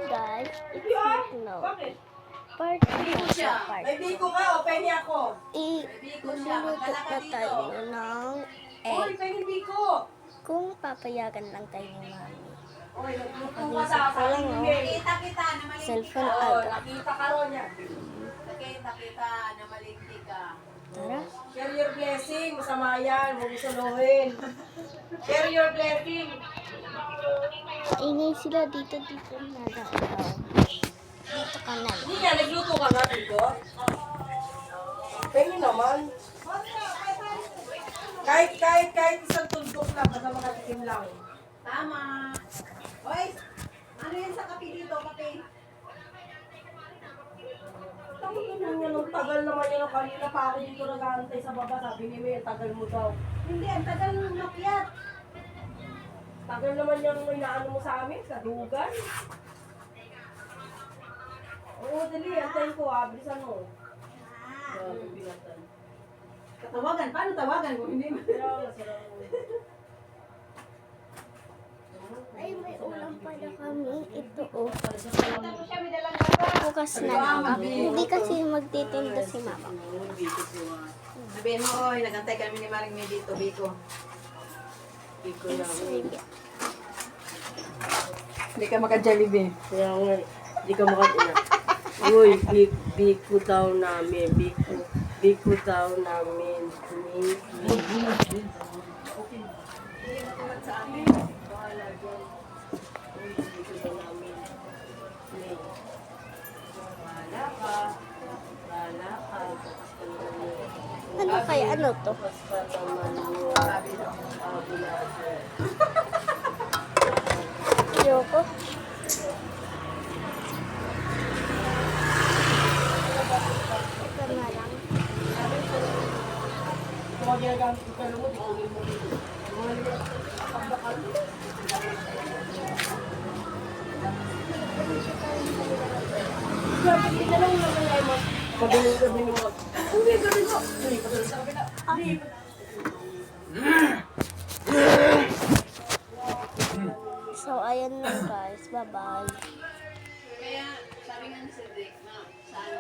guys, it's no. Part 2 siya. Part May biko ka o pengi ako? Magluluto na tayo ng Uy, egg. pengi biko! Kung papayagan lang tayo ni Mami. Uy, nagluto ka Pagising sa ko lang, oh. Nakita na malinti Cellphone ka. Oo, agad. nakita ka ron yan. Nakita na malinti ka. Tara. Share your blessing. Masama yan. Huwag mo suluhin. Share your blessing. Ingay sila dito na lang. Dito ka na lang. Hindi nga, nagluto ka nga dito. Pengi naman. Kahit isang tuldok lang, basta makatikim lang. Tama. Hoy, ano yan sa kape dito? Kape? Tapos ganun yan, ang tagal naman yan. Kanina pa ako dito nag-aantay sa baba. Sabi ni May, tagal mo daw. Hindi, ang tagal ng makyat. Tagal naman yung inaano mo sa amin, sa dugan. Oo, dali. Antayin ko, bilisan mo. Grabe, binatan. Katawagan, paano tawagan kung hindi mo? Kaya, masarap mo. Ay, may ulam pala kami. Ito, oh. Tapos siya, may dalang gaba. Bukas na lang kami. Hindi kasi magtitinda si Mama. Sabihin mo, oy, nagantay kami ni Maring May dito, Biko. Biko na. Sige. Hindi ka maka-Jollibee. Kaya nga, di ka makatuna. Uy, biko daw namin. Biko daw namin. Sa amin. Bahala dyan. Uy, biko daw namin. Bahala ka. Bahala ka. Ano kaya? Ano to? Tapos pa naman yung sabi natin. Ayoko. Ito na lang. Kung mga ginagamit ko pala mo, di kunin mo dito. Mga pagbakan. Hindi na lang naman ay mas mabiling mo. Uy, gabi ko. Uy, padala sa kapila. So, ayan na guys. Bye-bye. Kaya, sabi nga ni Cedric, na, sa ano,